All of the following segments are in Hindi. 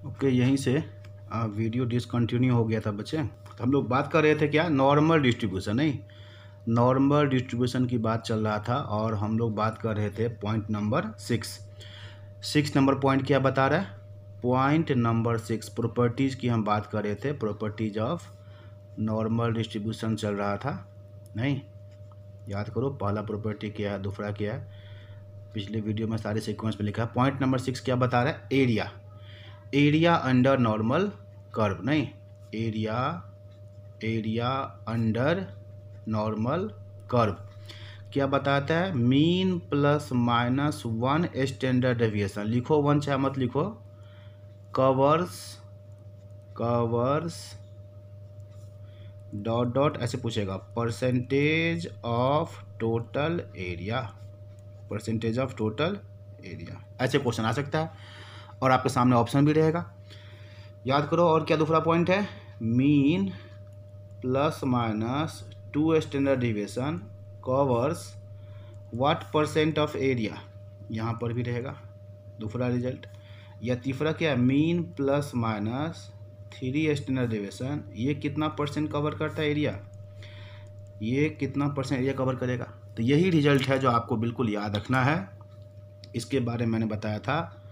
ओके, यहीं से वीडियो डिसकंटिन्यू हो गया था बच्चे। तो हम लोग बात कर रहे थे क्या, नॉर्मल डिस्ट्रीब्यूशन, नहीं नॉर्मल डिस्ट्रीब्यूशन की बात चल रहा था। और हम लोग बात कर रहे थे पॉइंट नंबर 6 नंबर पॉइंट क्या बता रहा है, पॉइंट नंबर 6 प्रॉपर्टीज़ की हम बात कर रहे थे। प्रॉपर्टीज ऑफ नॉर्मल डिस्ट्रीब्यूशन चल रहा था, नहीं याद करो पहला प्रॉपर्टी क्या है, दूसरा क्या है, पिछले वीडियो में सारे सीक्वेंस में लिखा है। पॉइंट नंबर 6 क्या बता रहा है, एरिया अंडर नॉर्मल कर्व, नहीं एरिया अंडर नॉर्मल कर्व क्या बताता है, mean plus minus 1 standard deviation. लिखो 1 चाहे मत लिखो, कवर्स डॉट डॉट ऐसे पूछेगा, परसेंटेज ऑफ टोटल एरिया, ऐसे क्वेश्चन आ सकता है। और आपके सामने ऑप्शन भी रहेगा, याद करो। और क्या दूसरा पॉइंट है, mean plus minus 2 standard deviation covers what percent of area, यहाँ पर भी रहेगा दूसरा रिजल्ट। या तीसरा क्या है, mean plus minus 3 standard deviation, ये कितना परसेंट कवर करता है एरिया, ये कितना परसेंट एरिया कवर करेगा। तो यही रिजल्ट है जो आपको बिल्कुल याद रखना है। इसके बारे में मैंने बताया था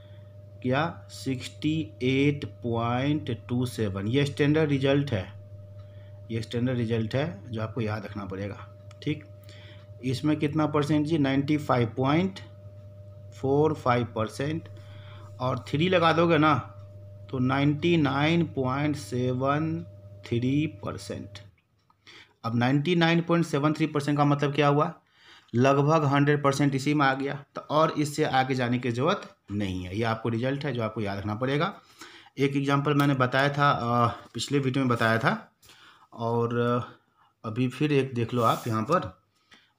क्या, 68.27, ये स्टैंडर्ड रिजल्ट है, जो आपको याद रखना पड़ेगा। ठीक, इसमें कितना परसेंट जी, 95.45%। और 3 लगा दोगे ना तो 99.73%। अब 99.73% का मतलब क्या हुआ, लगभग 100% इसी में आ गया। तो और इससे आगे जाने की ज़रूरत नहीं है, ये आपको रिजल्ट है जो आपको याद रखना पड़ेगा। एक एग्जांपल मैंने बताया था, पिछले वीडियो में बताया था, और अभी फिर एक देख लो आप। यहाँ पर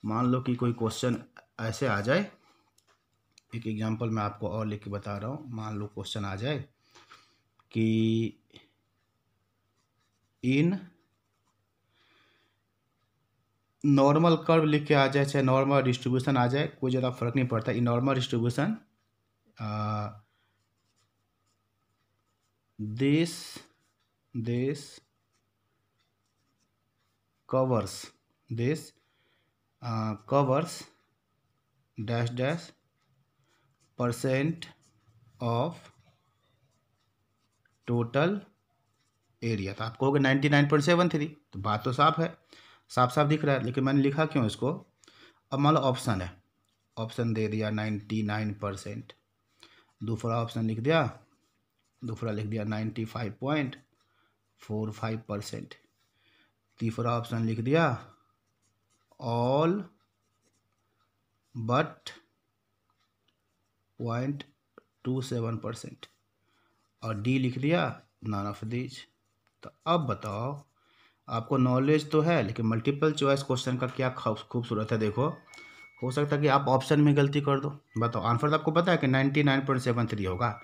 मान लो कि कोई क्वेश्चन ऐसे आ जाए, एक एग्जांपल मैं आपको और लिख के बता रहा हूँ। मान लो क्वेश्चन आ जाए कि इन नॉर्मल कर्व लिख के आ जाए, चाहे नॉर्मल डिस्ट्रीब्यूशन आ जाए, कोई ज़्यादा फर्क नहीं पड़ता। In normal distribution this covers dash dash % of total area. तो आप कहोगे 99.73, तो बात तो साफ है, साफ दिख रहा है, लेकिन मैंने लिखा क्यों इसको। अब मान लो ऑप्शन है, ऑप्शन दे दिया 99%, दूसरा ऑप्शन लिख दिया, 95.45%, तीसरा ऑप्शन लिख दिया ऑल बट 0.27%, और डी लिख दिया नॉन ऑफ दीज। तो अब बताओ, आपको नॉलेज तो है, लेकिन मल्टीपल चॉइस क्वेश्चन का क्या खूबसूरत है, देखो हो सकता है कि आप ऑप्शन में गलती कर दो। बताओ, आंसर तो आपको पता है कि 99.73 होगा।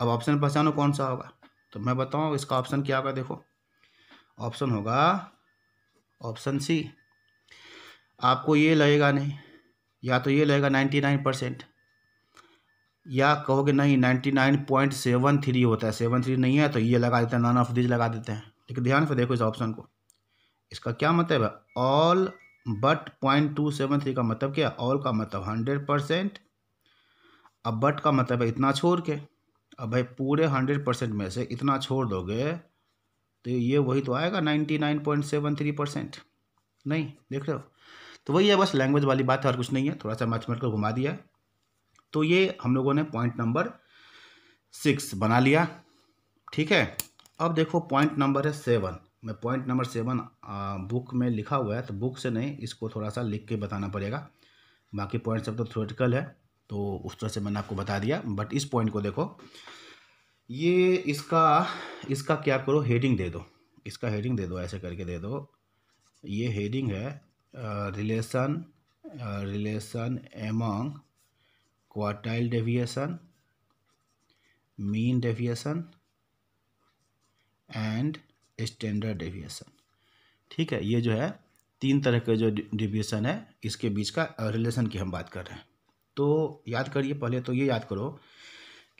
अब ऑप्शन पहचानो कौन सा होगा, तो मैं बताऊँ इसका ऑप्शन क्या होगा। देखो ऑप्शन होगा ऑप्शन सी। आपको ये लगेगा नहीं, या तो ये लगेगा 99%, या कहोगे नहीं 99.73 होता है, 73 नहीं है, तो ये लगा देते हैं, नॉन ऑफ दिस लगा देते हैं। लेकिन ध्यान से देखो इस ऑप्शन को, इसका क्या मतलब है, ऑल बट 0.273 का मतलब क्या है, ऑल का मतलब 100%, अब बट का मतलब है इतना छोड़ के। अब भाई पूरे 100% में से इतना छोड़ दोगे तो ये वही तो आएगा 99.73%, नहीं देख रहे हो। तो वही है, बस लैंग्वेज वाली बात है और कुछ नहीं है, थोड़ा सा मैथमेटिकल घुमा दिया है। तो ये हम लोगों ने पॉइंट नंबर 6 बना लिया, ठीक है। अब देखो पॉइंट नंबर है 7। मैं पॉइंट नंबर 7 बुक में लिखा हुआ है, तो बुक से नहीं, इसको थोड़ा सा लिख के बताना पड़ेगा। बाकी पॉइंट सब तो थ्योरेटिकल है, तो उस तरह से मैंने आपको बता दिया। बट इस पॉइंट को देखो, ये इसका क्या करो, हेडिंग दे दो, इसका हेडिंग दे दो, ऐसे करके दे दो। ये हेडिंग है relation among quartile deviation, mean deviation and standard deviation. ठीक है, ये जो है 3 तरह के जो डेविएशन है, इसके बीच का रिलेशन की हम बात कर रहे हैं। तो याद करिए, पहले तो ये याद करो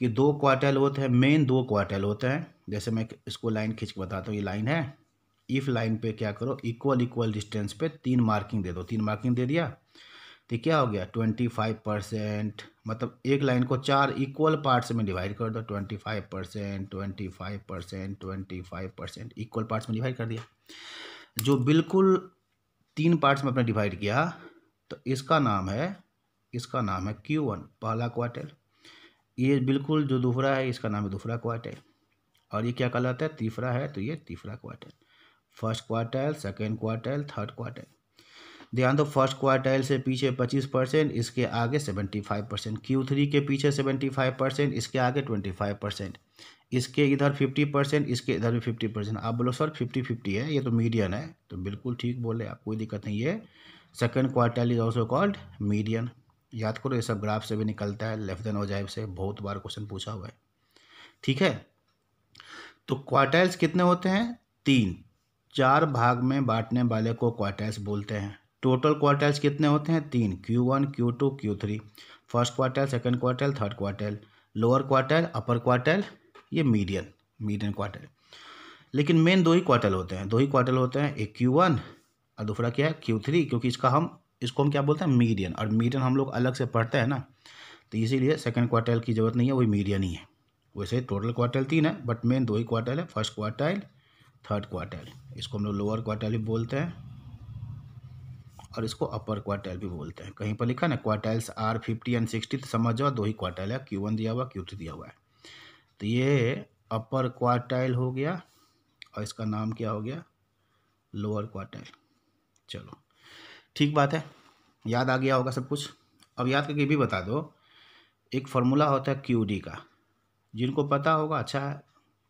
कि दो क्वार्टाइल होते हैं, मेन दो क्वार्टाइल होते हैं। जैसे मैं इसको लाइन खींच के बताता हूँ, ये लाइन है, इफ लाइन पे क्या करो, इक्वल इक्वल डिस्टेंस पे 3 मार्किंग दे दो। 3 मार्किंग दे दिया तो क्या हो गया 25%, मतलब एक लाइन को 4 इक्वल पार्ट्स में डिवाइड कर दो, 25%, 25%, 25% इक्वल पार्ट्स में डिवाइड कर दिया। जो बिल्कुल 3 पार्ट्स में अपने डिवाइड किया तो इसका नाम है Q1 पहला क्वार्टाइल। ये बिल्कुल जो दूसरा है इसका नाम है दूसरा क्वार्टाइल। और ये क्या कहलाता है, तीसरा है तो ये तीसरा quartile. First quartile, second quartile, third quartile. ध्यान दो, फर्स्ट क्वार्टाइल से पीछे 25%, इसके आगे 75%, Q3 के पीछे 75%, इसके आगे 25%, इसके इधर 50%, इसके इधर भी 50%। आप बोलो सर 50-50 है, ये तो मीडियन है, तो बिल्कुल ठीक बोले आप, कोई दिक्कत नहीं है। Second quartile is also called median. याद करो, ये सब ग्राफ से भी निकलता है, लेफ्ट देन ओजाइव से बहुत बार क्वेश्चन पूछा हुआ है, ठीक है। तो क्वार्टाइल्स कितने होते हैं, 3। 4 भाग में बांटने वाले को क्वार्टाइल्स बोलते हैं। टोटल क्वार्टाइल्स कितने होते हैं, 3, Q1, Q2, Q3। First quartile, second quartile, third quartile. Lower quartile, अपर क्वार्टाइल, ये मीडियन क्वार्टाइल। लेकिन मेन दो ही क्वार्टाइल होते हैं, एक Q1 और दूसरा क्या है Q3, क्योंकि इसको हम क्या बोलते हैं, मीडियन। और मीडियन हम लोग अलग से पढ़ते हैं ना, तो इसीलिए सेकंड क्वार्टाइल की जरूरत नहीं है, वही मीडियन ही है। वैसे टोटल क्वार्टाइल 3 है, बट मेन दो ही क्वार्टाइल है, फर्स्ट क्वार्टाइल, थर्ड क्वार्टाइल। इसको हम लोग लोअर क्वार्टाइल भी बोलते हैं और इसको अपर क्वार्टाइल भी बोलते हैं। कहीं पर लिखा ना क्वार्टाइल्स आर 50 एंड 60, तो समझ जाओ दो ही क्वार्टाइल है, Q1 दिया हुआ, Q3 दिया हुआ है। तो ये अपर क्वार्टाइल हो गया और इसका नाम क्या हो गया, लोअर क्वार्टाइल। चलो ठीक बात है, याद आ गया होगा सब कुछ। अब याद करके भी बता दो, एक फार्मूला होता है QD का, जिनको पता होगा अच्छा है,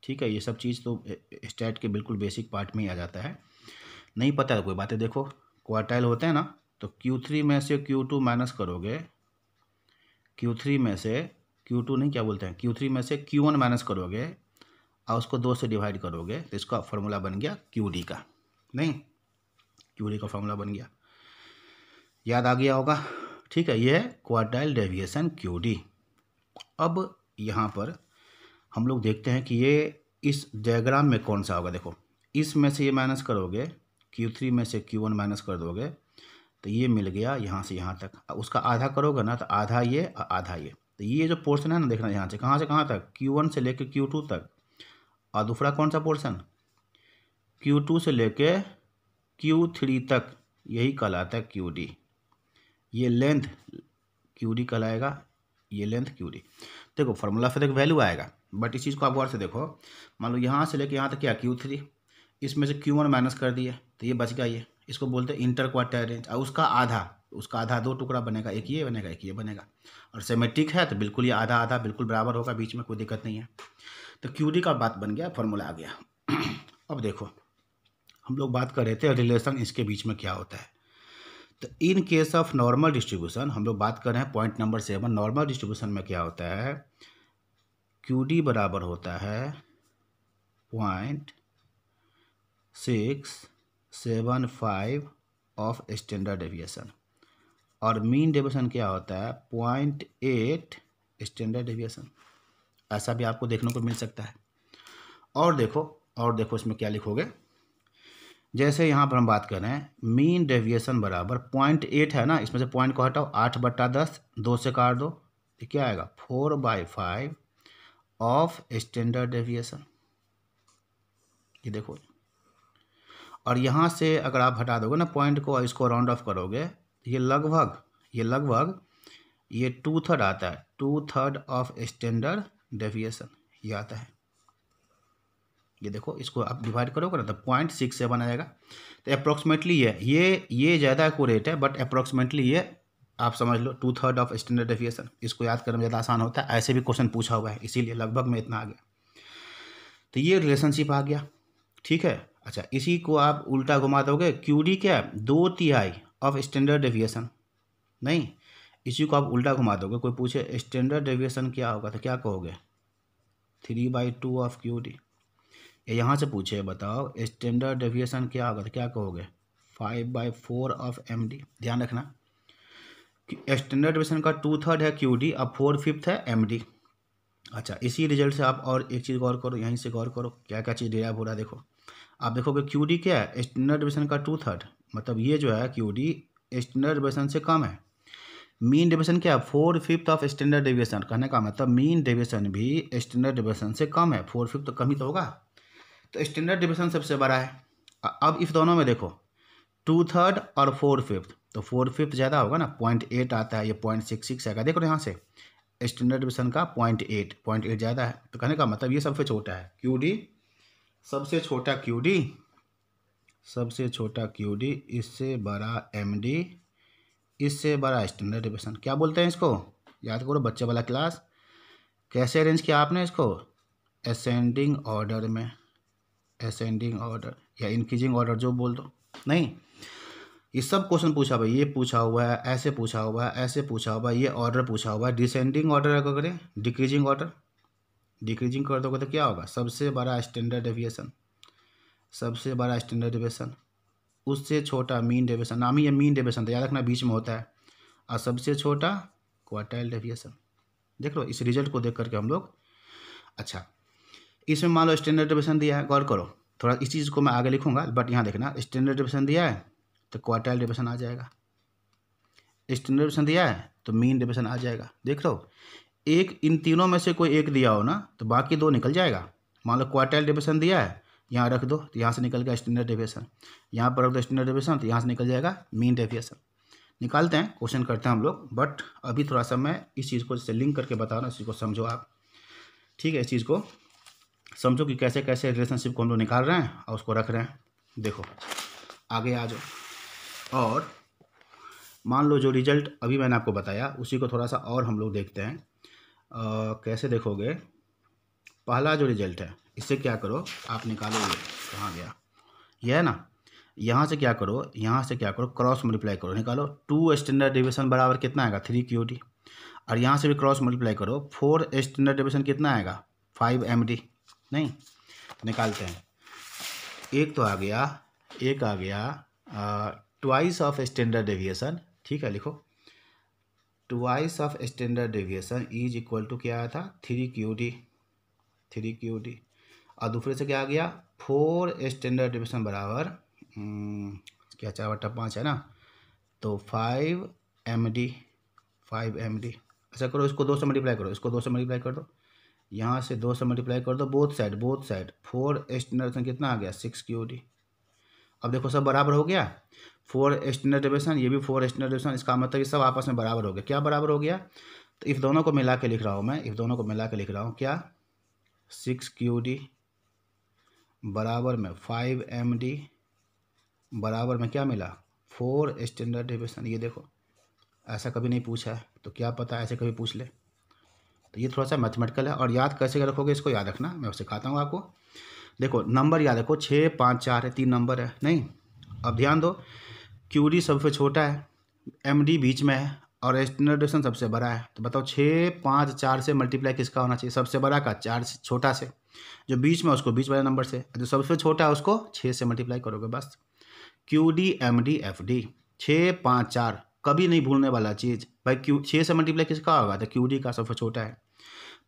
ठीक है। ये सब चीज़ तो स्टैट के बिल्कुल बेसिक पार्ट में ही आ जाता है, नहीं पता है कोई बातें। देखो क्वार्टाइल होते हैं ना, तो Q3 में से Q2 माइनस करोगे, Q3 में से Q2 नहीं, क्या बोलते हैं, Q3 में से Q1 माइनस करोगे और उसको 2 से डिवाइड करोगे, तो इसका फार्मूला बन गया QD का। नहीं, QD का फार्मूला बन गया, याद आ गया होगा, ठीक है। ये है क्वार्टाइल डेविएशन QD। अब यहाँ पर हम लोग देखते हैं कि ये इस डायग्राम में कौन सा होगा। देखो इसमें से ये माइनस करोगे, Q3 में से Q1 माइनस कर दोगे, तो ये मिल गया यहाँ से यहाँ तक। उसका आधा करोगे ना, तो आधा ये और आधा ये। तो ये जो पोर्शन है ना, देखना यहाँ से कहाँ तक, Q1 से लेकर Q2 तक। और दूसरा कौन सा पोर्शन, Q2 से लेके Q3 तक, यही कहलाता है QD। ये लेंथ QD कहलाएगा, ये लेंथ QD। देखो फार्मूला फिर एक वैल्यू आएगा, बट इस चीज़ को आप गौर से देखो। मान लो यहाँ से लेके यहाँ तक क्या Q3, इसमें से Q1 माइनस कर दिए तो ये बच गया, ये इसको बोलते हैं इंटर क्वार्टाइल रेंज। और उसका आधा 2 टुकड़ा बनेगा, एक ये बनेगा, एक ये बनेगा। और सिमेट्रिक है तो बिल्कुल ये आधा आधा बिल्कुल बराबर होगा, बीच में कोई दिक्कत नहीं है। तो QD का बात बन गया, फार्मूला आ गया। अब देखो हम लोग बात कर रहे थे रिलेशन इसके बीच में क्या होता है। तो in case of normal distribution हम लोग बात कर रहे हैं, पॉइंट नंबर 7। नॉर्मल डिस्ट्रीब्यूशन में क्या होता है, QD बराबर होता है 0.675 ऑफ स्टैंडर्ड डेविएशन, और मीन डेविएशन क्या होता है 0.8 स्टैंडर्ड डेविएशन। ऐसा भी आपको देखने को मिल सकता है। और देखो इसमें क्या लिखोगे, जैसे यहाँ पर हम बात कर रहे हैं मीन डेविएशन बराबर 0.8 है ना, इसमें से पॉइंट को हटाओ, 8/10, 2 से काट दो, तो क्या आएगा 4/5 ऑफ स्टैंडर्ड डेविएशन। ये देखो, और यहाँ से अगर आप हटा दोगे ना पॉइंट को और इसको राउंड ऑफ करोगे, तो ये लगभग 2/3 आता है, 2/3 ऑफ स्टैंडर्ड डेविएशन ये आता है। ये देखो इसको आप डिवाइड करोगे ना तो 0.67 आएगा। तो अप्रोक्सीमेटली ये ज़्यादा एक्यूरेट है, बट अप्रोक्सीमेटली ये आप समझ लो 2/3 ऑफ स्टैंडर्ड डेविएशन। इसको याद करने में ज़्यादा आसान होता है, ऐसे भी क्वेश्चन पूछा हुआ है, इसीलिए लगभग में इतना आ गया। तो ये रिलेशनशिप आ गया, ठीक है। अच्छा, इसी को आप उल्टा घुमा दोगे, QD क्या है 2/3 ऑफ स्टैंडर्ड डेविएशन। नहीं, इसी को आप उल्टा घुमा दोगे, कोई पूछे स्टैंडर्ड डेविएशन क्या होगा तो क्या कहोगे 3/2 ऑफ QD। यहाँ से पूछे बताओ स्टैंडर्ड डेविएशन क्या होगा तो क्या कहोगे 5/4 ऑफ MD। ध्यान रखना कि स्टैंडर्ड डेविएशन का 2/3 है QD और 4/5 है MD। अच्छा, इसी रिजल्ट से आप और एक चीज़ गौर करो, यहीं से गौर करो क्या क्या चीज़ डिराइव हो रहा है। देखो, आप देखोगे क्यू डी क्या है, स्टैंडर्ड डेविएशन का 2/3, मतलब ये जो है क्यू डी स्टैंडर्ड डेविएशन से कम है। मीन डेविएशन क्या है, 4/5 ऑफ स्टैंडर्ड डेविएशन। कहने का मतलब मीन डेविएशन भी स्टैंडर्ड डेविएशन से कम है, 4/5 तो कम ही तो होगा। तो स्टैंडर्ड डेविएशन सबसे बड़ा है। अब इस दोनों में देखो 2/3 और 4/5, तो 4/5 ज़्यादा होगा ना, 0.8 आता है, ये 0.66 आएगा। देखो यहाँ से स्टैंडर्ड डेविएशन का 0.8 ज़्यादा है, तो कहने का मतलब ये सबसे छोटा है क्यू डी, सबसे छोटा क्यू डी, सबसे छोटा क्यू डी, इससे बड़ा एम डी, इससे बड़ा स्टैंडर्ड डेविएशन। क्या बोलते हैं इसको, याद करो बच्चे वाला क्लास। कैसे अरेंज किया आपने इसको, असेंडिंग ऑर्डर में, असेंडिंग ऑर्डर या इंक्रीजिंग ऑर्डर जो बोल दो। नहीं, ये सब क्वेश्चन पूछा भाई, ये पूछा हुआ है, ऐसे पूछा हुआ है, ऐसे पूछा हुआ है, ये ऑर्डर पूछा हुआ है। डिसेंडिंग ऑर्डर अगर करें, डिक्रीजिंग ऑर्डर, डिक्रीजिंग कर दोगे तो क्या होगा, सबसे बड़ा स्टैंडर्ड डेविएशन, सबसे बड़ा स्टैंडर्ड डेविएशन, उससे छोटा मीन डेविएशन। नाम ही ये मीन डेविएशन, तो याद रखना बीच में होता है, और सबसे छोटा क्वार्टाइल डेविएशन। देख लो इस रिजल्ट को देख करके हम लोग। अच्छा, इसमें मान लो स्टैंडर्ड डेविएशन दिया है, गौर करो थोड़ा, इस चीज़ को मैं आगे लिखूंगा, बट यहाँ देखना स्टैंडर्ड डेविएशन दिया है तो क्वार्टाइल डेविएशन आ जाएगा, स्टैंडर्ड डेविएशन दिया है तो मीन डेविएशन आ जाएगा। देख लो, एक इन तीनों में से कोई एक दिया हो ना तो बाकी दो निकल जाएगा। मान लो क्वार्टाइल डेविएशन दिया है, यहाँ रख दो तो यहाँ से निकल गया स्टैंडर्ड डेविएशन, यहाँ पर रख दो स्टैंडर्ड डेविएशन तो यहाँ से निकल जाएगा मीन डेविएशन। निकालते हैं, क्वेश्चन करते हैं हम लोग, बट अभी थोड़ा सा मैं इस चीज़ को जैसे लिंक करके बता रहा हूँ, इस चीज़ को समझो आप। ठीक है, इस चीज़ को समझो कि कैसे कैसे रिलेशनशिप को हम लोग निकाल रहे हैं और उसको रख रहे हैं। देखो आगे आ जाओ, और मान लो जो रिजल्ट अभी मैंने आपको बताया उसी को थोड़ा सा और हम लोग देखते हैं। कैसे देखोगे, पहला जो रिजल्ट है इससे क्या करो, आप निकालो, ये कहाँ गया, यह है ना, यहाँ से क्या करो, यहाँ से क्या करो, क्रॉस मल्टीप्लाई करो, निकालो 2 स्टैंडर्ड डेविएशन बराबर कितना आएगा, 3 क्यू डी। और यहाँ से भी क्रॉस मल्टीप्लाई करो, 4 स्टैंडर्ड डेविएशन कितना आएगा, 5 एम डी। नहीं, निकालते हैं, एक तो आ गया, एक आ गया ट्वाइस ऑफ स्टैंडर्ड डेविएशन। ठीक है, लिखो twice of standard deviation is equal to क्या आया था, 3 क्यू डी, 3 क्यू डी। और दूसरे से क्या आ गया, 4 स्टैंडर्ड डेविएशन बराबर क्या 4/5 है ना, तो 5 एम डी, 5 एम डी। ऐसा करो, इसको 2 से मल्टीप्लाई करो, इसको 2 से मल्टीप्लाई कर दो, यहाँ से 2 से मल्टीप्लाई कर दो, both side, both side. 4 standard कितना आ गया, 6 क्यू डी। अब देखो सब बराबर हो गया, 4 स्टैंडर्ड डेविएशन, ये भी 4 स्टैंडर्ड डेविएशन, इसका मतलब ये सब आपस में बराबर हो गया। क्या बराबर हो गया, तो इस दोनों को मिला के लिख रहा हूँ मैं, इस दोनों को मिला के लिख रहा हूँ क्या, 6 क्यू डी बराबर में 5 एम डी बराबर में क्या मिला, 4 स्टैंडर्ड डेविएशन। ये देखो ऐसा कभी नहीं पूछा है, तो क्या पता ऐसे कभी पूछ ले। तो ये थोड़ा सा मैथमेटिकल है, और याद कैसे रखोगे इसको, याद रखना मैं सिखाता हूँ आपको। देखो नंबर याद रखो, 6, 5, 4 है, 3 नंबर है। नहीं, अब ध्यान दो, क्यू डी सबसे छोटा है, एम डी बीच में है, और स्टैंडर्ड डेविएशन सबसे बड़ा है। तो बताओ 6, 5, 4 से मल्टीप्लाई किसका होना चाहिए, सबसे बड़ा का, 4 से छोटा से, जो बीच में उसको बीच वाले नंबर से, जो सबसे छोटा है उसको 6 से मल्टीप्लाई करोगे बस। Q D M D F D, 6, 5, 4 कभी नहीं भूलने वाला चीज़ भाई। 6 से मल्टीप्लाई किसका होगा, तो क्यू डी का सबसे छोटा है।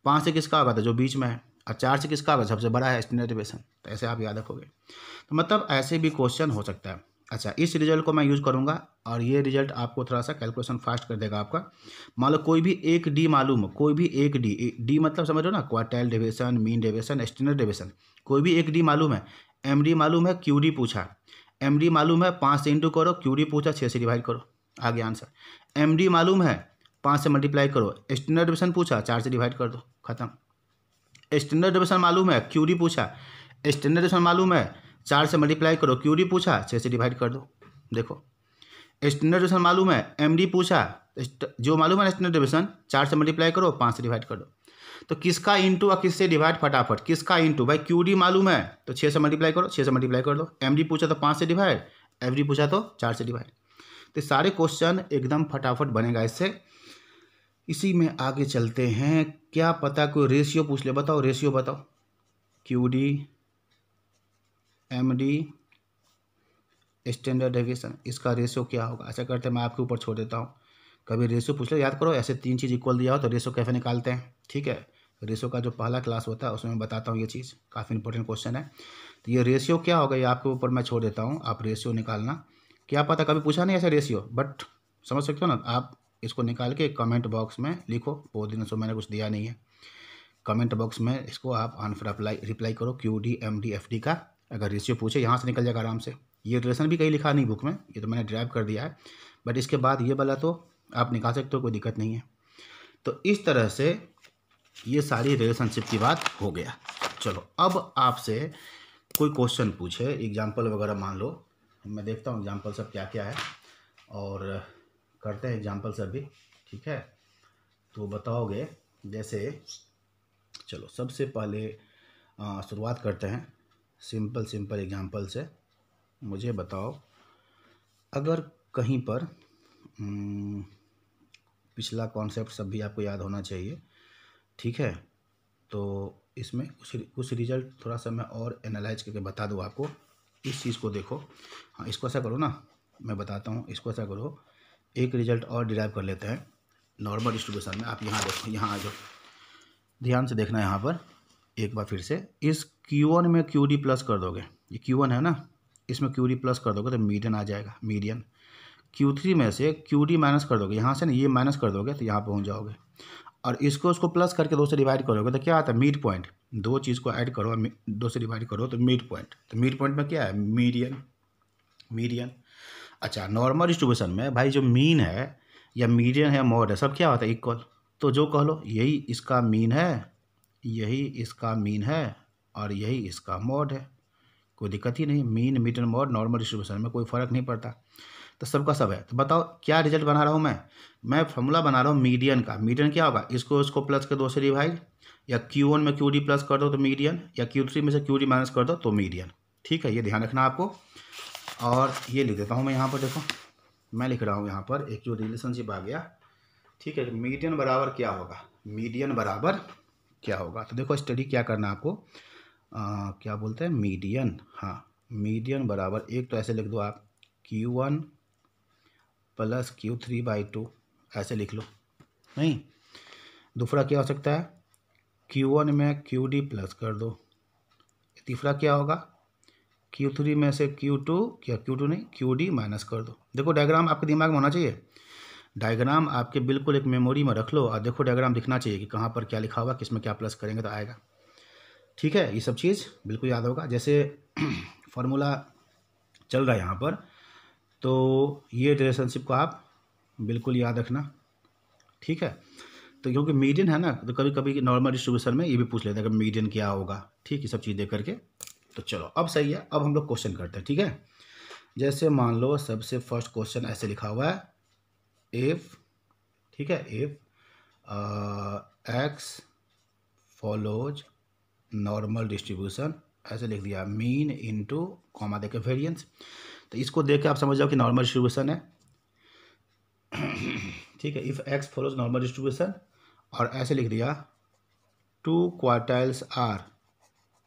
5 से किसका होगा, तो जो बीच में है। और 4 से किसका होगा, सबसे बड़ा है, स्टैंडर्ड डेविएशन। तो ऐसे आप याद रखोगे, तो मतलब ऐसे भी क्वेश्चन हो सकता है। अच्छा, इस रिजल्ट को मैं यूज़ करूँगा, और ये रिजल्ट आपको थोड़ा सा कैलकुलेशन फास्ट कर देगा आपका। मान लो कोई भी एक डी मालूम हो, कोई भी एक डी मतलब समझ लो ना, quartile deviation, mean deviation, standard deviation, कोई भी एक डी मालूम है, एम डी मालूम है, क्यू डी पूछा, एम डी मालूम है, 5 से इंटू करो, क्यू डी पूछा 6 से डिवाइड करो, आ गया आंसर। एम डी मालूम है, 5 से मल्टीप्लाई करो, स्टैंडर्ड डेविएशन पूछा 4 से डिवाइड कर दो, खत्म। स्टैंडर्ड डेविएशन मालूम है, क्यू डी पूछा, स्टैंडर्ड डेविएशन मालूम है, 4 से मल्टीप्लाई करो, क्यू डी पूछा 6 से डिवाइड कर दो। देखो स्टैंडर्ड डेविएशन मालूम है, एम डी पूछा, जो मालूम है स्टैंडर्ड डेविएशन, 4 से मल्टीप्लाई करो, 5 से डिवाइड कर दो। तो किसका इंटू और किससे डिवाइड, फटाफट किसका इंटू, भाई क्यू डी मालूम है तो 6 से मल्टीप्लाई करो, 6 से मल्टीप्लाई कर दो। एम डी पूछा तो 5 से डिवाइड, एफ डी पूछा तो 4 से डिवाइड। तो सारे क्वेश्चन एकदम फटाफट बनेगा इससे। इसी में आगे चलते हैं, क्या पता कोई रेशियो पूछ ले, बताओ रेशियो बताओ, Q D M D standard deviation, इसका रेशियो क्या होगा। ऐसा करते हैं, मैं आपके ऊपर छोड़ देता हूँ, कभी रेशियो पूछ ले, याद करो ऐसे 3 चीज़ इक्वल दिया हो तो रेशियो कैसे निकालते हैं। ठीक है, रेशियो का जो पहला क्लास होता है उसमें मैं बताता हूँ ये चीज़, काफ़ी इंपॉर्टेंट क्वेश्चन है। तो ये रेशियो क्या होगा ये आपके ऊपर मैं छोड़ देता हूँ, आप रेशियो निकालना। क्या पता कभी पूछा नहीं ऐसा रेशियो, बट समझ सकते हो ना आप। इसको निकाल के कमेंट बॉक्स में लिखो, बहुत दिनों से मैंने कुछ दिया नहीं है। कमेंट बॉक्स में इसको आप आंसर रिप्लाई करो QD MD FD का। अगर रेशियो पूछे यहाँ से निकल जाएगा आराम से। ये रिलेशन भी कहीं लिखा नहीं बुक में, ये तो मैंने ड्राइव कर दिया है, बट इसके बाद ये वाला तो आप निकाल सकते हो, कोई दिक्कत नहीं है। तो इस तरह से ये सारी रिलेशनशिप की बात हो गया। चलो अब आपसे कोई क्वेश्चन पूछे, एग्जाम्पल वगैरह मान लो, मैं देखता हूँ एग्जाम्पल सब क्या क्या है और करते हैं एग्जाम्पल सब भी, ठीक है। तो बताओगे जैसे, चलो सबसे पहले शुरुआत करते हैं सिंपल एग्जाम्पल से। मुझे बताओ अगर कहीं पर पिछला कॉन्सेप्ट सब भी आपको याद होना चाहिए, ठीक है। तो इसमें कुछ रिजल्ट थोड़ा सा मैं और एनालाइज करके बता दूँ आपको। इस चीज़ को देखो, हाँ इसको ऐसा करो ना, मैं बताता हूँ, इसको ऐसा करो, एक रिजल्ट और डिराइव कर लेते हैं नॉर्मल डिस्ट्रीब्यूशन में। आप यहाँ देखो, यहाँ आ जाओ, ध्यान से देखना यहाँ पर एक बार फिर से। इस Q1 में QD प्लस कर दोगे, ये Q1 है ना, इसमें QD प्लस कर दोगे तो मीडियन आ जाएगा, मीडियन। Q3 में से QD माइनस कर दोगे, यहाँ से ना ये माइनस कर दोगे तो यहाँ पहुँच जाओगे, और इसको उसको प्लस करके 2 से डिवाइड करोगे तो क्या आता है, मिड पॉइंट। दो चीज़ को ऐड करो, 2 से डिवाइड करो तो मिड पॉइंट। तो मिड पॉइंट में क्या है, मीडियन, मीडियन। अच्छा, नॉर्मल डिस्ट्रीब्यूशन में भाई जो मीन है या मीडियन है, मॉड है, सब क्या होता है, इक्वल। तो जो कह लो यही इसका मीन है, यही इसका मीन है, और यही इसका मॉड है, कोई दिक्कत ही नहीं। Mean, median, mod normal distribution में कोई फ़र्क नहीं पड़ता, तो सबका सब है। तो बताओ क्या रिजल्ट बना रहा हूँ मैं फॉर्मूला बना रहा हूँ मीडियन का। मीडियन क्या होगा, इसको प्लस कर 2 से डिवाइड, या Q1 में QD प्लस कर दो तो मीडियन, या Q3 में से QD माइनस कर दो तो मीडियन, ठीक है। ये ध्यान रखना आपको। और ये लिख देता हूँ मैं यहाँ पर, देखो मैं लिख रहा हूँ यहाँ पर एक जो रिलेशनशिप आ गया, ठीक है। मीडियन बराबर क्या होगा, मीडियन बराबर क्या होगा, तो देखो स्टडी क्या करना है आपको, क्या बोलते हैं, मीडियन। हाँ, मीडियन बराबर, एक तो ऐसे लिख दो आप Q1 प्लस Q3/2, ऐसे लिख लो। नहीं, दूसरा क्या हो सकता है, Q1 में QD प्लस कर दो। तीसरा क्या होगा, Q3 में से Q2, क्या Q2 नहीं, QD माइनस कर दो। देखो डायग्राम आपके दिमाग में होना चाहिए, डायग्राम आपके बिल्कुल एक मेमोरी में रख लो, और देखो डायग्राम दिखना चाहिए कि कहाँ पर क्या लिखा हुआ, किस में क्या प्लस करेंगे तो आएगा, ठीक है। ये सब चीज़ बिल्कुल याद होगा। जैसे फॉर्मूला चल रहा है यहाँ पर, तो ये रिलेशनशिप को आप बिल्कुल याद रखना, ठीक है। तो क्योंकि मीडियन है ना, तो कभी कभी नॉर्मल डिस्ट्रीब्यूशन में ये भी पूछ लेता है कि मीडियन क्या होगा, ठीक है, सब चीज़ देख करके। तो चलो अब सही है, अब हम लोग क्वेश्चन करते हैं, ठीक है। जैसे मान लो सबसे फर्स्ट क्वेश्चन ऐसे लिखा हुआ है, इफ, ठीक है, if x follows normal distribution, ऐसे लिख दिया, मीन इनटू कॉमा देके वेरिएंस। तो इसको देख के आप समझ जाओ कि नॉर्मल डिस्ट्रीब्यूशन है, ठीक है। If x follows normal distribution, और ऐसे लिख दिया 2 क्वार्टाइल्स आर,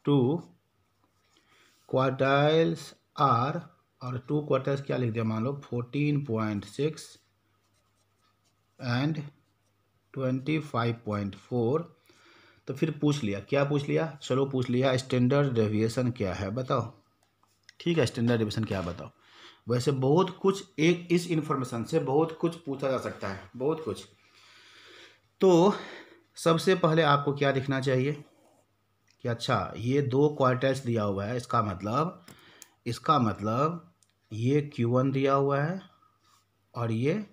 2 क्वार्टाइल्स आर, और 2 क्वार्टाइल्स क्या लिख दिया, मान लो 14.6 एंड 25.4। तो फिर पूछ लिया, क्या पूछ लिया, चलो पूछ लिया स्टैंडर्ड डेविएशन क्या है बताओ, ठीक है। स्टैंडर्ड डेविएशन क्या बताओ। वैसे बहुत कुछ, एक इस इन्फॉर्मेशन से बहुत कुछ पूछा जा सकता है, बहुत कुछ। तो सबसे पहले आपको क्या दिखना चाहिए कि अच्छा ये 2 क्वार्टाइल्स दिया हुआ है, इसका मतलब ये Q1 दिया हुआ है और ये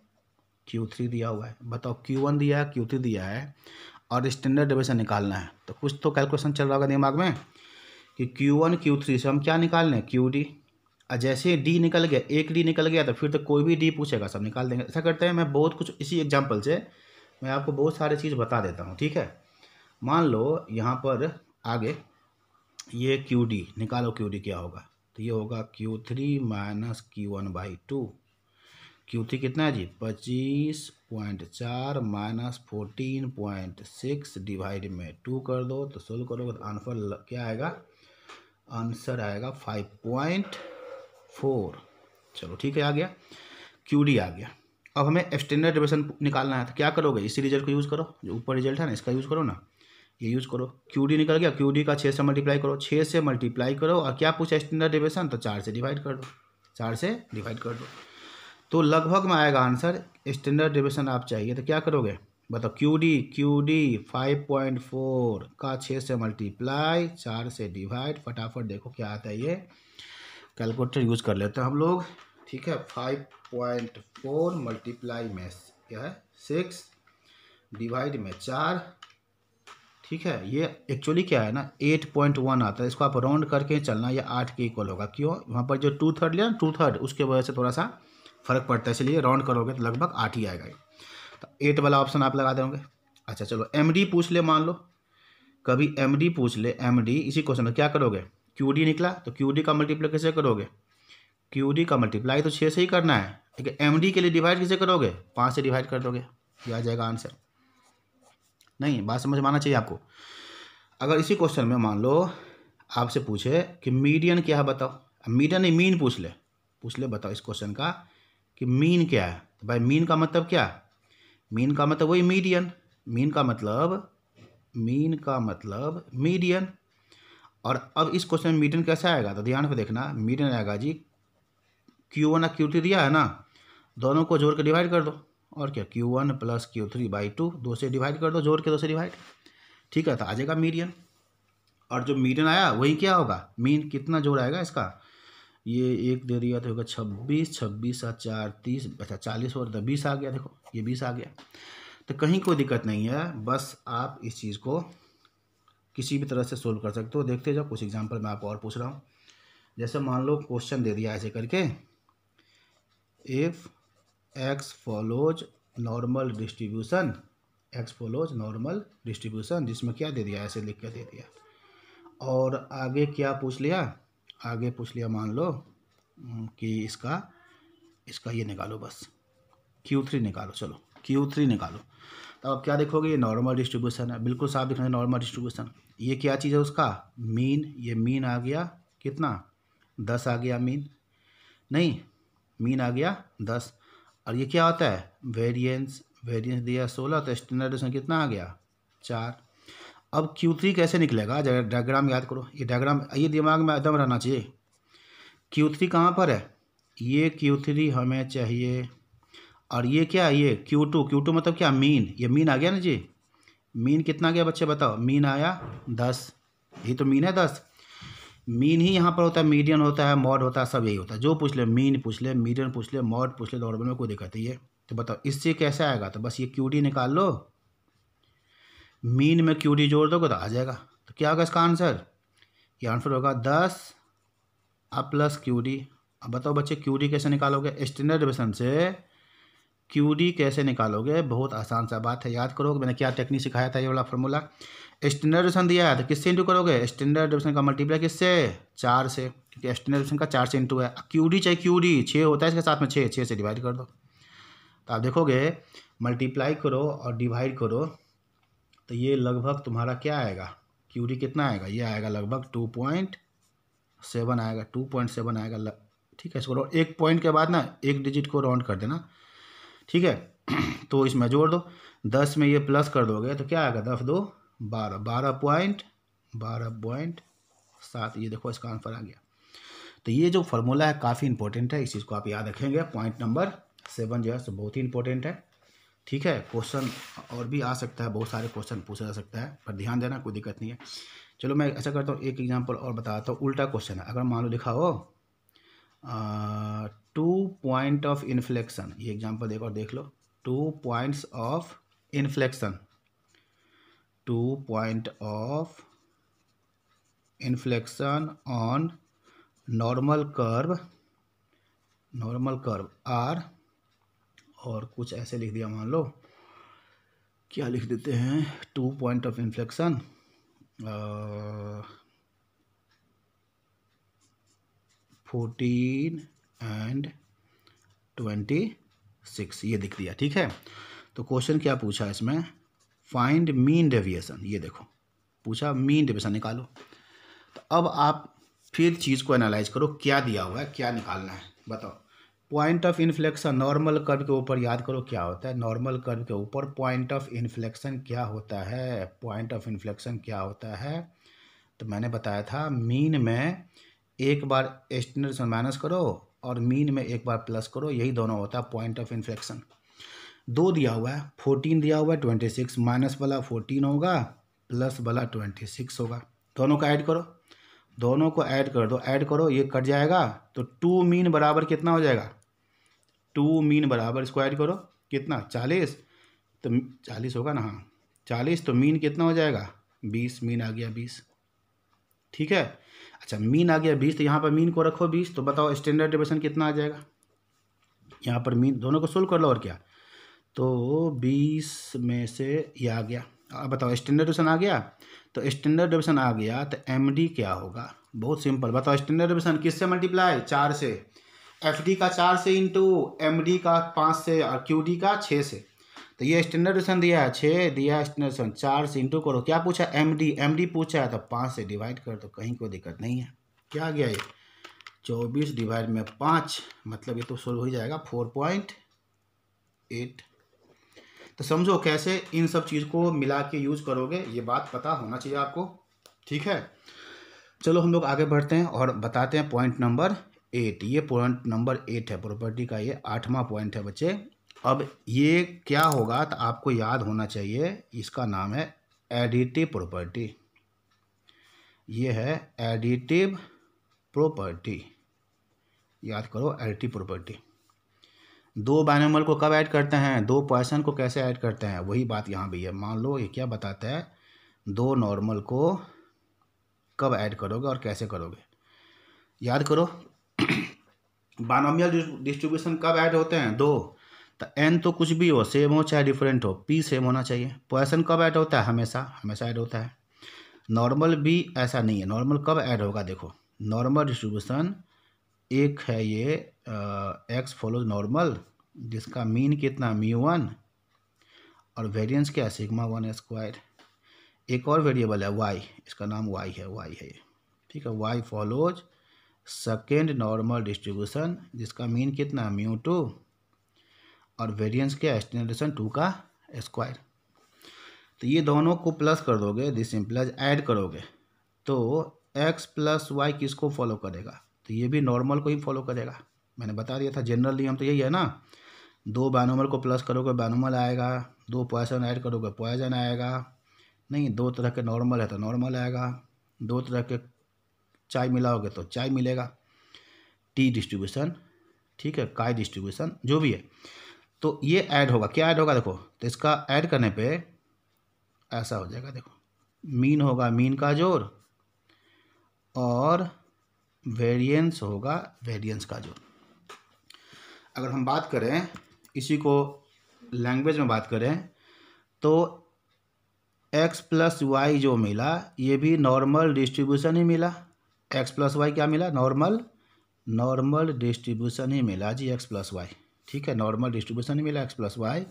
Q3 दिया हुआ है। बताओ Q1 दिया है, Q3 दिया है, और स्टैंडर्ड डेविएशन निकालना है, तो कुछ तो कैलकुलेशन चल रहा होगा दिमाग में कि Q1 Q3 से हम क्या निकाल लें, QD। और जैसे D निकल गया, एक D निकल गया, तो फिर तो कोई भी D पूछेगा सब निकाल देंगे। ऐसा करते हैं, मैं बहुत कुछ इसी एग्जाम्पल से मैं आपको बहुत सारी चीज़ बता देता हूँ, ठीक है। मान लो यहाँ पर आगे ये QD निकालो, QD क्या होगा, तो ये होगा Q3 माइनस Q1/2। Q3 कितना है जी, 25.4 माइनस 14.6 डिवाइड में 2 कर दो, तो सोल्व करोगे तो आंसर क्या आएगा, आंसर आएगा 5.4। चलो ठीक है, आ गया, QD आ गया। अब हमें स्टैंडर्ड डेविएशन निकालना है, तो क्या करोगे, इसी रिजल्ट को यूज़ करो, जो ऊपर रिजल्ट है ना इसका यूज़ करो ना। ये यूज करो। QD निकल गया, QD का 6 से मल्टीप्लाई करो, 6 से मल्टीप्लाई करो और क्या पूछा स्टैंडर्ड डेविएशन, तो 4 से डिवाइड कर दो, 4 से डिवाइड कर दो। तो लगभग में आएगा आंसर। स्टैंडर्ड डेविएशन आप चाहिए तो क्या करोगे बताओ, QD 5.4 का 6 से मल्टीप्लाई 4 से डिवाइड, फटाफट देखो क्या आता है। ये कैलकुलेटर यूज कर लेते हैं हम लोग, ठीक है। 5.4 मल्टीप्लाई में क्या है 6, डिवाइड में 4, ठीक है। ये एक्चुअली क्या है ना 8.1 आता है, इसको आप राउंड करके चलना, ये 8 के इक्वल होगा। क्यों, वहाँ पर जो 2/3 लिया ना 2/3, उसके वजह से थोड़ा सा फर्क पड़ता है, इसलिए राउंड करोगे तो लगभग 8 ही आएगा। तो 8 वाला ऑप्शन आप लगा दोगे। अच्छा चलो MD पूछ ले, मान लो कभी MD पूछ ले, MD इसी क्वेश्चन में क्या करोगे, QD निकला तो QD का मल्टीप्लाई कैसे करोगे, QD का मल्टीप्लाई तो 6 से ही करना है, ठीक है। MD के लिए डिवाइड कैसे करोगे, 5 से डिवाइड कर दोगे, ये आ जाएगा आंसर। नहीं, बात समझ में आना चाहिए आपको। अगर इसी क्वेश्चन में मान लो आपसे पूछे कि मीडियन क्या है बताओ, मीडियन नहीं मीन पूछ ले बताओ इस क्वेश्चन का कि मीन क्या है। तो भाई मीन का मतलब क्या, मीन का मतलब वही मीडियन, मीन का मतलब मीडियन। और अब इस क्वेश्चन में मीडियन कैसा आएगा, तो ध्यान से देखना, मीडियन आएगा जी Q1 और Q3 दिया है ना, दोनों को जोड़ के डिवाइड कर दो, और क्या Q1 + Q3/2, 2 से डिवाइड कर दो, जोड़ के 2 से डिवाइड, ठीक है। तो आ जाएगा मीडियन। और जो मीडियन आया वही क्या होगा, मीन कितना जोड़ आएगा इसका, ये 1 दे दिया तो होगा 26, 26 और 4 30, अच्छा 40 और 20 आ गया, देखो ये 20 आ गया। तो कहीं कोई दिक्कत नहीं है, बस आप इस चीज़ को किसी भी तरह से सोल्व कर सकते हो। देखते जाओ, कुछ एग्जाम्पल मैं आपको और पूछ रहा हूँ। जैसे मान लो क्वेश्चन दे दिया ऐसे करके, if x follows normal distribution, जिसमें क्या दे दिया, ऐसे लिख के दे दिया। और आगे क्या पूछ लिया, आगे पूछ लिया मान लो कि इसका ये निकालो, बस Q3 निकालो, चलो Q3 निकालो। तो अब क्या देखोगे, ये नॉर्मल डिस्ट्रीब्यूशन है, बिल्कुल साफ दिखना है नॉर्मल डिस्ट्रीब्यूशन। ये क्या चीज़ है उसका मीन, ये मीन आ गया कितना 10 आ गया मीन, नहीं मीन आ गया 10। और ये क्या होता है वेरिएंस दिया 16, तो स्टैंडर्ड डिविएशन कितना आ गया 4। अब Q3 कैसे निकलेगा, डायग्राम याद करो, ये डायग्राम ये दिमाग में एकदम रहना चाहिए। Q3 कहाँ पर है, ये Q3 हमें चाहिए, और ये क्या है ये Q2 मतलब क्या मीन, ये मीन आ गया ना जी। मीन कितना गया बच्चे बताओ, मीन आया 10, ये तो मीन है 10। मीन ही यहाँ पर होता है, मीडियन होता है, मॉड होता है, सब यही होता है। जो पूछ ले, मीन पूछ ले, मीडियन पूछ ले, मॉड पूछ ले, नॉर्मल में कोई दिक्कत नहीं है। तो बताओ इससे कैसे आएगा, तो बस ये QD निकाल लो, मीन में QD जोड़ दोगे तो आ जाएगा। तो क्या होगा इसका आंसर, ये आंसर होगा 10 + QD। अब बताओ बच्चे QD कैसे निकालोगे, स्टैंडर्ड डिविएशन से QD कैसे निकालोगे, बहुत आसान सा बात है, याद करो मैंने क्या टेक्निक सिखाया था, ये वाला फार्मूला। स्टैंडर्ड डिविएशन दिया है तो किससे इंटू करोगे, स्टैंडर्ड डिविएशन का मल्टीप्लाई किससे 4 से, क्योंकि स्टैंडर्ड डिविएशन का 4 से इंटू है। QD चाहिए, QD 6 होता है इसके साथ में 6 से डिवाइड कर दो। तो आप देखोगे मल्टीप्लाई करो और डिवाइड करो तो ये लगभग तुम्हारा क्या आएगा, QD कितना आएगा, ये आएगा लगभग 2.7 आएगा, 2.7 आएगा, ठीक है। इसको एक पॉइंट के बाद ना एक डिजिट को राउंड कर देना, ठीक है। तो इसमें जोड़ दो, 10 में ये प्लस कर दोगे तो क्या आएगा 10 2 12, 12.7, ये देखो इसका आंसर आ गया। तो ये जो फार्मूला है काफ़ी इंपॉर्टेंट है, इस चीज़ को आप याद रखेंगे। पॉइंट नंबर 7 जो है सो बहुत ही इंपॉर्टेंट है, ठीक है। क्वेश्चन और भी आ सकता है, बहुत सारे क्वेश्चन पूछा जा सकता है, पर ध्यान देना कोई दिक्कत नहीं है। चलो मैं ऐसा करता हूँ, एक एग्जांपल और बताता हूँ। उल्टा क्वेश्चन है, अगर मान लो लिखा हो 2 पॉइंट ऑफ इन्फ्लेक्शन, ये एग्जांपल देखो और देख लो, 2 points of inflection, 2 point of inflection on normal curve R, और कुछ ऐसे लिख दिया, मान लो क्या लिख देते हैं, 2 पॉइंट ऑफ इन्फ्लेक्शन 14 and 26, ये दिख दिया, ठीक है। तो क्वेश्चन क्या पूछा इसमें, फाइंड मीन डेविएशन, ये देखो पूछा मीन डेविएशन निकालो। तो अब आप फिर चीज़ को एनालाइज करो, क्या दिया हुआ है, क्या निकालना है बताओ। Point of inflection normal curve के ऊपर याद करो क्या होता है। नॉर्मल कर्व के ऊपर पॉइंट ऑफ इन्फ्लेक्शन क्या होता है, पॉइंट ऑफ इन्फ्लेक्शन क्या होता है। तो मैंने बताया था मीन में एक बार स्टैंडर्ड से माइनस करो और मीन में एक बार प्लस करो, यही दोनों होता है पॉइंट ऑफ इन्फ्लेक्शन। दो दिया हुआ है, 14 दिया हुआ है, 26, माइनस वाला 14 होगा, प्लस वाला 26 होगा। दोनों का ऐड करो, दोनों को ऐड कर दो, ऐड करो, ये कट जाएगा तो टू मीन बराबर कितना हो जाएगा, टू मीन बराबर, इसको ऐड करो कितना 40, तो 40 होगा ना, हाँ 40, तो मीन कितना हो जाएगा 20, मीन आ गया 20। ठीक है, अच्छा मीन आ गया 20, तो यहाँ पर मीन को रखो 20, तो बताओ स्टैंडर्ड डेविएशन कितना आ जाएगा। यहाँ पर मीन दोनों को सोल्व कर लो और क्या, तो 20 में से ये आ गया। अब बताओ स्टैंडर्ड डेविएशन आ गया, तो स्टैंडर्ड डेविएशन आ गया तो एमडी क्या होगा, बहुत सिंपल। बताओ स्टैंडर्ड डेविएशन किससे मल्टीप्लाई, 4 से, एफडी का 4 से इंटू एमडी का 5 से और क्यूडी का 6 से। तो ये स्टैंडर्ड डेविएशन दिया है 6, दिया है स्टैंडर्ड डेविएशन 4 से इंटू करो, क्या पूछा एमडी, एमडी पूछा है तो 5 से डिवाइड कर दो, कहीं कोई दिक्कत नहीं है। क्या आ गया ये 24 डिवाइड में 5, मतलब ये तो सोल्व हो जाएगा 4.8। तो समझो कैसे इन सब चीज़ को मिला के यूज करोगे, ये बात पता होना चाहिए आपको। ठीक है, चलो हम लोग आगे बढ़ते हैं और बताते हैं पॉइंट नंबर 8। ये पॉइंट नंबर 8 है प्रॉपर्टी का, ये 8वां पॉइंट है बच्चे। अब ये क्या होगा तो आपको याद होना चाहिए, इसका नाम है एडिटिव प्रॉपर्टी। ये है एडिटिव प्रॉपर्टी, याद करो एडिटिव प्रॉपर्टी। दो बाइनोमियल को कब ऐड करते हैं, दो पॉइसन को कैसे ऐड करते हैं, वही बात यहाँ भी है। मान लो ये क्या बताता है, दो नॉर्मल को कब ऐड करोगे और कैसे करोगे, याद करो। बाइनोमियल डिस्ट्रीब्यूशन कब ऐड होते हैं, दो, तो एन तो कुछ भी हो, सेम हो चाहे डिफरेंट हो, पी सेम होना चाहिए। पॉइसन कब ऐड होता है, हमेशा हमेशा ऐड होता है। नॉर्मल भी ऐसा नहीं है, नॉर्मल कब ऐड होगा, देखो नॉर्मल डिस्ट्रीब्यूशन एक है ये एक्स फॉलोज नॉर्मल, जिसका मीन कितना μ1 और वेरिएंस क्या है σ1²। एक और वेरिएबल है y, इसका नाम y है, y है ये। ठीक है, y follows second normal distribution, जिसका मीन कितना μ2 और वेरिएंस क्या है स्टैंडर्ड 2 का स्क्वायर। तो ये दोनों को प्लस कर दोगे, दिस इम्प्लाइज ऐड करोगे, तो x प्लस वाई किसको फॉलो करेगा, तो ये भी नॉर्मल को ही फॉलो करेगा। मैंने बता दिया था जनरल नियम तो यही है ना, दो बाइनोमियल को प्लस करोगे बाइनोमियल आएगा, दो पॉइसन ऐड करोगे पॉइसन आएगा, नहीं दो तरह के नॉर्मल है तो नॉर्मल आएगा, दो तरह के चाय मिलाओगे तो चाय मिलेगा। टी डिस्ट्रीब्यूशन, ठीक है, काई डिस्ट्रीब्यूशन, जो भी है, तो ये ऐड होगा। क्या ऐड होगा देखो, तो इसका ऐड करने पे ऐसा हो जाएगा, देखो मीन होगा मीन का जोड़ और वेरिएंस होगा वेरिएंस का जोड़। अगर हम बात करें इसी को लैंग्वेज में बात करें तो x प्लस वाई जो मिला ये भी नॉर्मल डिस्ट्रीब्यूशन ही मिला। x प्लस वाई क्या मिला, नॉर्मल डिस्ट्रीब्यूशन ही मिला जी, x प्लस वाई। ठीक है, नॉर्मल डिस्ट्रीब्यूशन ही मिला x प्लस वाई,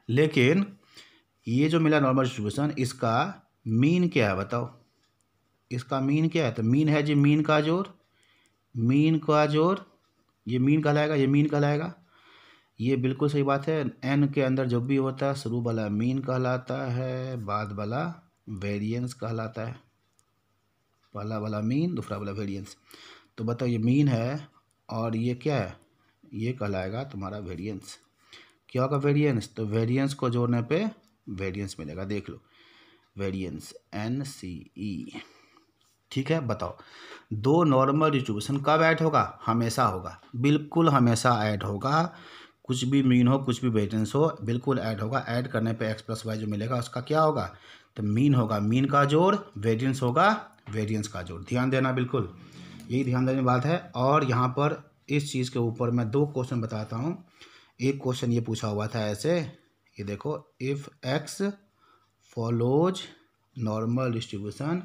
लेकिन ये जो मिला नॉर्मल डिस्ट्रीब्यूशन, इसका मीन क्या है बताओ, इसका मीन क्या है, तो मीन है जी मीन का जोड़, मीन का जोड़, ये मीन कहलाएगा, ये मीन कहलाएगा। ये बिल्कुल सही बात है, एन के अंदर जो भी होता है शुरू वाला मीन कहलाता है, बाद वाला वेरिएंस कहलाता है। पहला वाला मीन, दूसरा वाला वेरिएंस। तो बताओ ये मीन है और ये क्या है, ये कहलाएगा तुम्हारा वेरिएंस। क्या होगा वेरिएंस, तो वेरिएंस को जोड़ने पे वेरिएंस मिलेगा, देख लो वेरिएंस NCE। ठीक है, बताओ दो नॉर्मल डिस्ट्रीब्यूशन कब ऐड होगा, हमेशा होगा, बिल्कुल हमेशा ऐड होगा, कुछ भी मीन हो कुछ भी वेरिएंस हो बिल्कुल ऐड होगा। ऐड करने पे x प्लस वाई जो मिलेगा उसका क्या होगा, तो मीन होगा मीन का जोड़, वेरिएंस होगा वेरिएंस का जोड़। ध्यान देना, बिल्कुल यही ध्यान देने की बात है। और यहाँ पर इस चीज़ के ऊपर मैं दो क्वेश्चन बताता हूँ। एक क्वेश्चन ये पूछा हुआ था ऐसे, ये देखो, if x follows normal distribution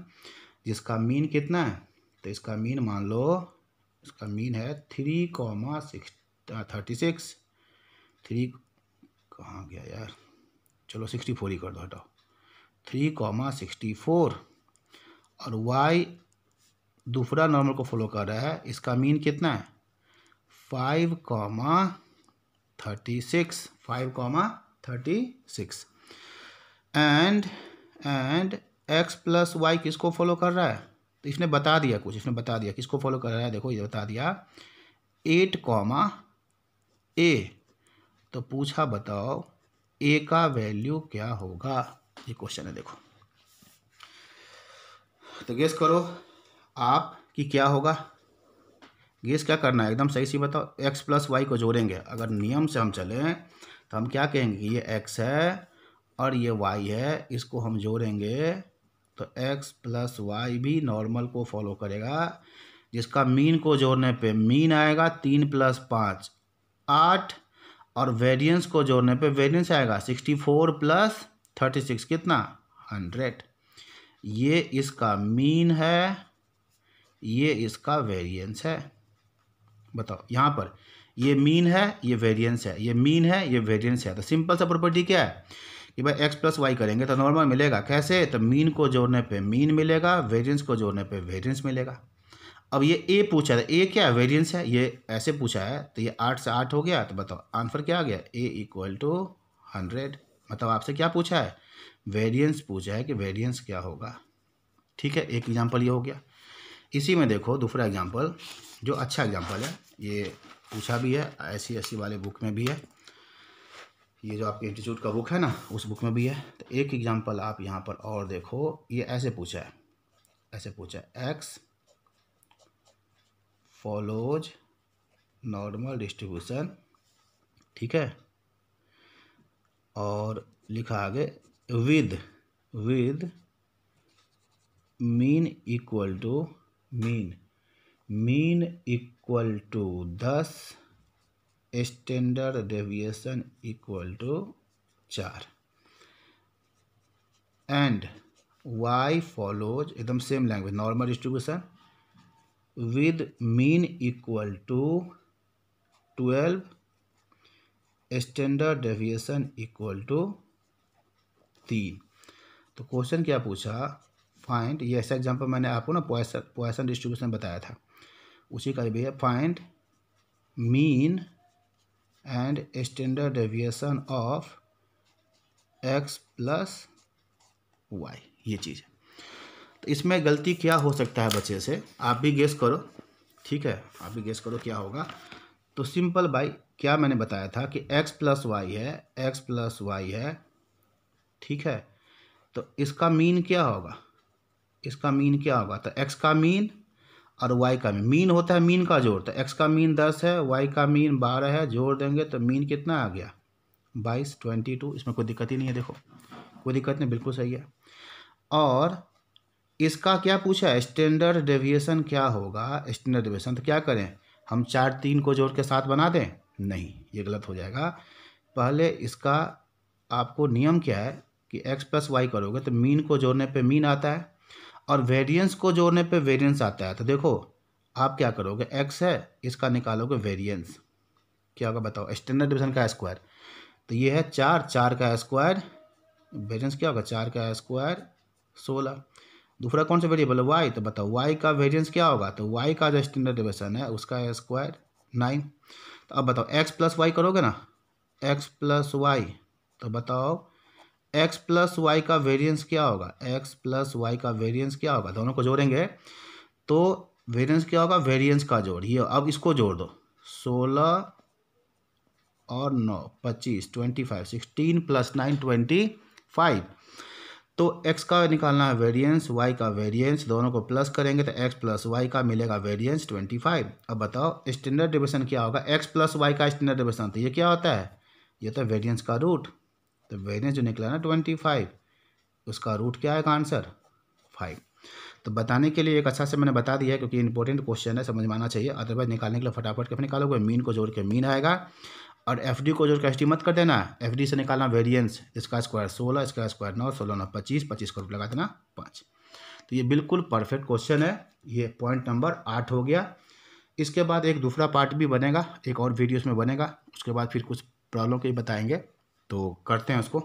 जिसका मीन कितना है, तो इसका मीन मान लो इसका मीन है 3,36, 3 कहाँ गया यार, चलो 64 ही कर दो, हटाओ 3,64, और y दूसरा नॉर्मल को फॉलो कर रहा है, इसका मीन कितना है 5,36 5,36 एंड एक्स प्लस वाई किसको फॉलो कर रहा है? तो इसने बता दिया कुछ, इसने बता दिया किसको फॉलो कर रहा है। देखो ये बता दिया 8, ए। तो पूछा बताओ ए का वैल्यू क्या होगा, ये क्वेश्चन है। देखो तो गेस करो आप कि क्या होगा। गेस क्या करना है, एकदम सही सी बताओ। एक्स प्लस वाई को जोड़ेंगे, अगर नियम से हम चलें तो हम क्या कहेंगे कि ये एक्स है और ये वाई है, इसको हम जोड़ेंगे तो एक्स प्लस वाई भी नॉर्मल को फॉलो करेगा, जिसका मीन को जोड़ने पे मीन आएगा 3 + 5 8, और वेरिएंस को जोड़ने पे वेरिएंस आएगा 64 + 36 कितना 100। ये इसका मीन है, ये इसका वेरिएंस है। बताओ यहाँ पर ये मीन है, ये वेरिएंस है, ये मीन है, ये वेरिएंस है। तो सिंपल सा प्रॉपर्टी क्या है कि भाई एक्स प्लस वाई करेंगे तो नॉर्मल मिलेगा। कैसे? तो मीन को जोड़ने पे मीन मिलेगा, वेरिएंस को जोड़ने पे वेरिएंस मिलेगा। अब ये ए पूछा था, ए क्या है? वेरिएंस है। ये ऐसे पूछा है तो ये 8 से 8 हो गया। तो बताओ आंसर क्या आ गया? ए = 100। मतलब आपसे क्या पूछा है? वेरिएंस पूछा है कि वेरिएंस क्या होगा। ठीक है, एक एग्जाम्पल ये हो गया। इसी में देखो दूसरा एग्जाम्पल जो अच्छा एग्जाम्पल है, ये पूछा भी है ऐसी वाले बुक में भी है, ये जो आपके इंस्टीट्यूट का बुक है ना उस बुक में भी है। तो एक एग्जाम्पल आप यहाँ पर और देखो, ये ऐसे पूछा है, ऐसे पूछा है एक्स फॉलोज नॉर्मल डिस्ट्रीब्यूशन। ठीक है, और लिखा आगे with mean equal to mean equal to 10, standard deviation equal to 4, and Y follows, एकदम same language, normal distribution with mean equal to 12, standard deviation equal to 3। तो क्वेश्चन क्या पूछा? फाइंड, ये ऐसा एग्जांपल मैंने आपको ना पॉइसन डिस्ट्रीब्यूशन बताया था, उसी का भी है। Find mean and standard deviation of x plus y, ये चीज़ है। तो इसमें गलती क्या हो सकता है बच्चे से, आप भी गेस करो। ठीक है, आप भी गेस करो क्या होगा। तो सिंपल भाई क्या मैंने बताया था कि x प्लस वाई है, ठीक है। तो इसका मीन क्या होगा? इसका मीन क्या होगा? तो x का मीन और y का मीन होता है मीन का जोड़। तो x का मीन 10 है, y का मीन 12 है, जोड़ देंगे तो मीन कितना आ गया? 22, 22। इसमें कोई दिक्कत ही नहीं है, देखो कोई दिक्कत नहीं, बिल्कुल सही है। और इसका क्या पूछा है? स्टैंडर्ड डेविएशन क्या होगा? स्टैंडर्ड डेविएशन तो क्या करें हम 4 3 को जोड़ के 7 बना दें? नहीं, ये गलत हो जाएगा। पहले इसका आपको नियम क्या है कि x प्लस वाई करोगे तो मीन को जोड़ने पे मीन आता है और वेरिएंस को जोड़ने पे वेरिएंस आता है। तो देखो आप क्या करोगे, x है, इसका निकालोगे वेरिएंस, क्या होगा बताओ? स्टैंडर्ड डेविएशन का स्क्वायर, तो ये है 4 का स्क्वायर, वेरिएंस क्या होगा? 4 का स्क्वायर 16। दूसरा कौन सा वेरिएबल है? y। तो बताओ y का वेरिएंस क्या होगा? तो y का जो स्टैंडर्ड डेविएशन है उसका स्क्वायर 9। तो अब बताओ x प्लस वाई करोगे ना, x प्लस वाई, तो बताओ x प्लस वाई का वेरिएंस क्या होगा? x प्लस वाई का वेरिएंस क्या होगा? दोनों को जोड़ेंगे तो वेरिएंस क्या होगा? वेरिएंस का जोड़। ये अब इसको जोड़ दो, 16 और 9 25, 25, 16 + 9 25। तो x का निकालना है वेरिएंस, y का वेरिएंस, दोनों को प्लस करेंगे तो x प्लस वाई का मिलेगा वेरिएंस 25। अब बताओ स्टैंडर्ड डेविएशन क्या होगा? x प्लस वाई का स्टैंडर्ड डेविएशन, तो ये क्या होता है? ये तो वेरिएंस का रूट। तो वेरिएंस जो निकला ना 25, उसका रूट क्या आएगा? आंसर 5। तो बताने के लिए एक अच्छा से मैंने बता दिया है क्योंकि इंपॉर्टेंट क्वेश्चन है, समझ में आना चाहिए। अदरवाइज निकालने के लिए फटाफट के निकालोगे, मीन को जोड़ के मीन आएगा और एफडी को जोड़ के एसटी मत कर देना। एफडी से निकालना वेरिएंस, इसका स्क्वायर 16, इसका स्क्वायर 9, 16 9 25, 25 को लगा देना 5। तो ये बिल्कुल परफेक्ट क्वेश्चन है। ये पॉइंट नंबर 8 हो गया। इसके बाद एक दूसरा पार्ट भी बनेगा, एक और वीडियोस में बनेगा, उसके बाद फिर कुछ प्रॉब्लम के ही बताएंगे। तो करते हैं उसको।